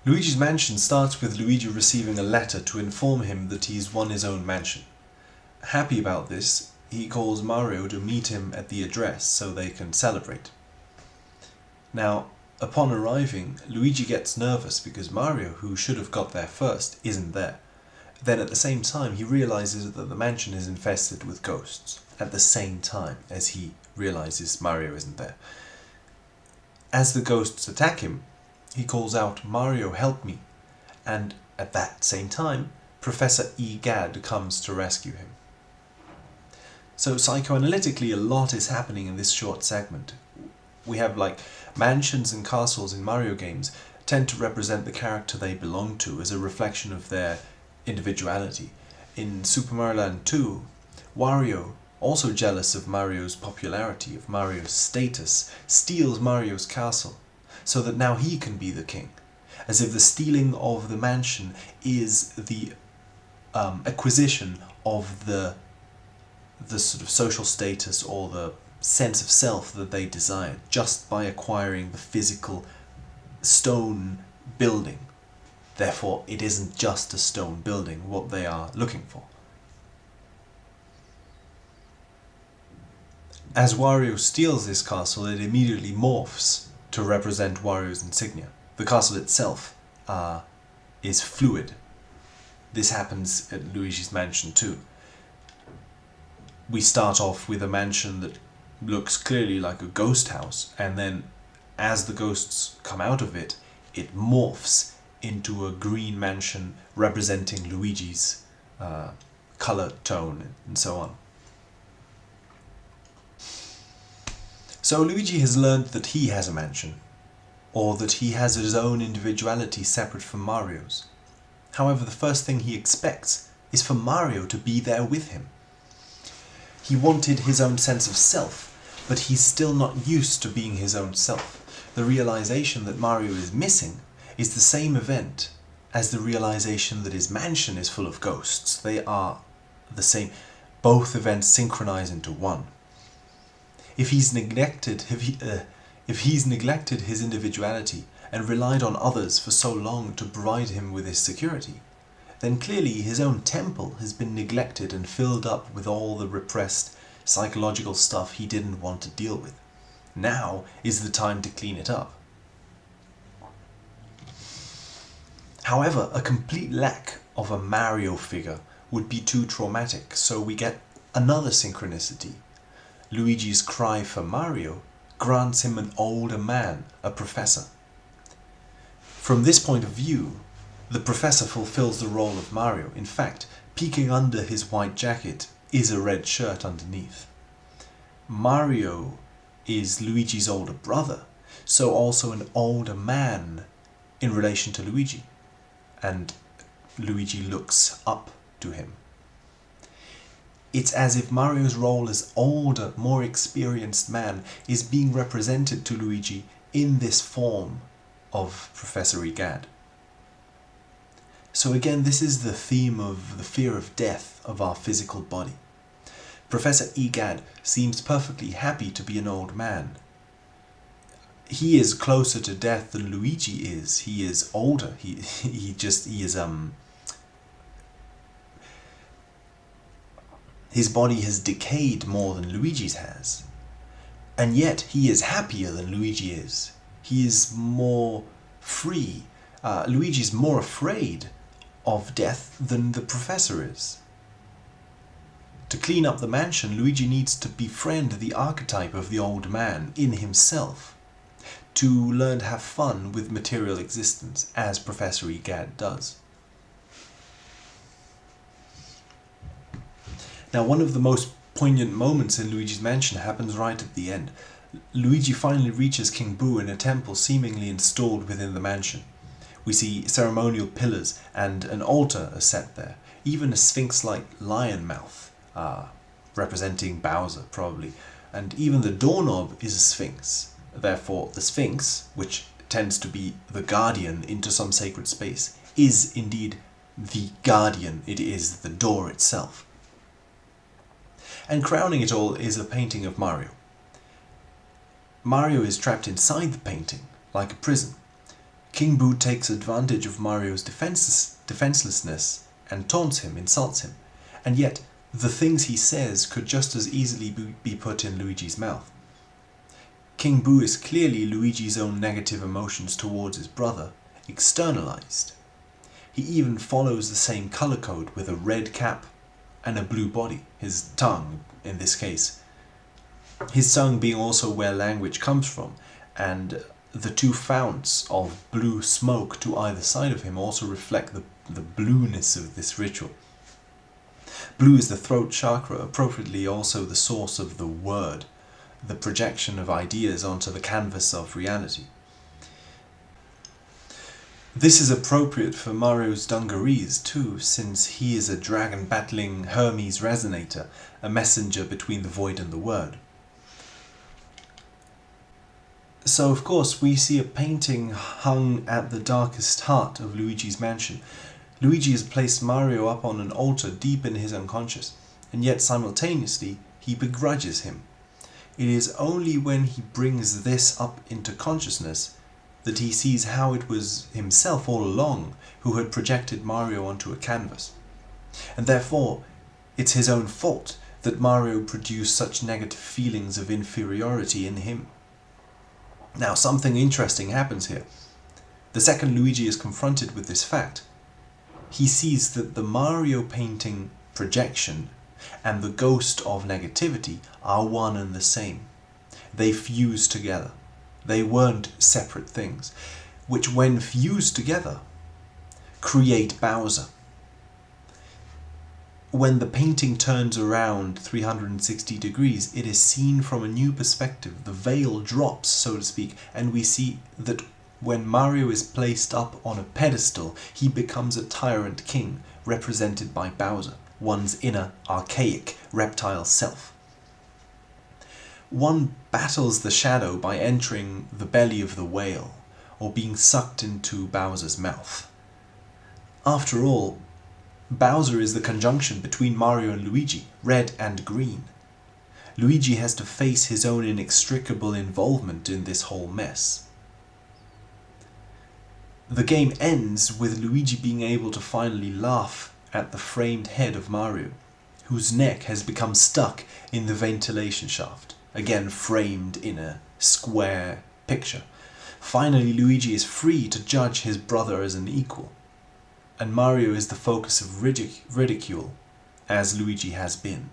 Luigi's mansion starts with Luigi receiving a letter to inform him that he's won his own mansion. Happy about this, he calls Mario to meet him at the address so they can celebrate. Now, upon arriving, Luigi gets nervous because Mario, who should have got there first, isn't there. Then at the same time, he realizes that the mansion is infested with ghosts. At the same time as he realizes Mario isn't there. As the ghosts attack him, he calls out, "Mario, help me!" And at that same time, Professor E. Gadd comes to rescue him. So psychoanalytically, a lot is happening in this short segment. We have mansions and castles in Mario games tend to represent the character they belong to as a reflection of their individuality. In Super Mario Land 2, Wario, also jealous of Mario's popularity, of Mario's status, steals Mario's castle, so that now he can be the king, as if the stealing of the mansion is the acquisition of the sort of social status or the sense of self that they desired, just by acquiring the physical stone building. Therefore, it isn't just a stone building what they are looking for. As Wario steals this castle, it immediately morphs to represent Wario's insignia. The castle itself is fluid. This happens at Luigi's mansion too. We start off with a mansion that looks clearly like a ghost house, and then as the ghosts come out of it, it morphs into a green mansion representing Luigi's color tone and so on. So Luigi has learned that he has a mansion, or that he has his own individuality separate from Mario's. However, the first thing he expects is for Mario to be there with him. He wanted his own sense of self, but he's still not used to being his own self. The realization that Mario is missing is the same event as the realization that his mansion is full of ghosts. They are the same. Both events synchronize into one. If he's neglected his individuality and relied on others for so long to provide him with his security, then clearly his own temple has been neglected and filled up with all the repressed psychological stuff he didn't want to deal with. Now is the time to clean it up. However, a complete lack of a Mario figure would be too traumatic, so we get another synchronicity. Luigi's cry for Mario grants him an older man, a professor. From this point of view, the professor fulfills the role of Mario. In fact, peeking under his white jacket is a red shirt underneath. Mario is Luigi's older brother, so also an older man in relation to Luigi, and Luigi looks up to him. It's as if Mario's role as older, more experienced man is being represented to Luigi in this form of Professor Egad. So again, this is the theme of the fear of death of our physical body. Professor Egad seems perfectly happy to be an old man. He is closer to death than Luigi is. He is older. His body has decayed more than Luigi's has. And yet he is happier than Luigi is. He is more free. Luigi's more afraid of death than the professor is. To clean up the mansion, Luigi needs to befriend the archetype of the old man in himself, to learn to have fun with material existence, as Professor Egad does. Now, one of the most poignant moments in Luigi's mansion happens right at the end. Luigi finally reaches King Boo in a temple seemingly installed within the mansion. We see ceremonial pillars and an altar are set there, even a sphinx-like lion mouth, representing Bowser probably, and even the doorknob is a sphinx. Therefore, the sphinx, which tends to be the guardian into some sacred space, is indeed the guardian. It is the door itself. And crowning it all is a painting of Mario. Mario is trapped inside the painting, like a prison. King Boo takes advantage of Mario's defenselessness and taunts him, insults him, and yet the things he says could just as easily be put in Luigi's mouth. King Boo is clearly Luigi's own negative emotions towards his brother, externalized. He even follows the same color code with a red cap and a blue body, his tongue in this case. His tongue being also where language comes from, and the two founts of blue smoke to either side of him also reflect the blueness of this ritual. Blue is the throat chakra, appropriately also the source of the word, the projection of ideas onto the canvas of reality. This is appropriate for Mario's dungarees too, since he is a dragon-battling Hermes resonator, a messenger between the void and the word. So of course we see a painting hung at the darkest heart of Luigi's mansion. Luigi has placed Mario up on an altar deep in his unconscious, and yet simultaneously he begrudges him. It is only when he brings this up into consciousness that he sees how it was himself all along who had projected Mario onto a canvas. And therefore, it's his own fault that Mario produced such negative feelings of inferiority in him. Now, something interesting happens here. The second Luigi is confronted with this fact, he sees that the Mario painting projection and the ghost of negativity are one and the same. They fuse together. They weren't separate things, which when fused together create Bowser. When the painting turns around 360 degrees, it is seen from a new perspective. The veil drops, so to speak, and we see that when Mario is placed up on a pedestal, he becomes a tyrant king, represented by Bowser, one's inner, archaic, reptile self. One battles the shadow by entering the belly of the whale, or being sucked into Bowser's mouth. After all, Bowser is the conjunction between Mario and Luigi, red and green. Luigi has to face his own inextricable involvement in this whole mess. The game ends with Luigi being able to finally laugh at the framed head of Mario, whose neck has become stuck in the ventilation shaft, again framed in a square picture. Finally, Luigi is free to judge his brother as an equal, and Mario is the focus of ridicule, as Luigi has been.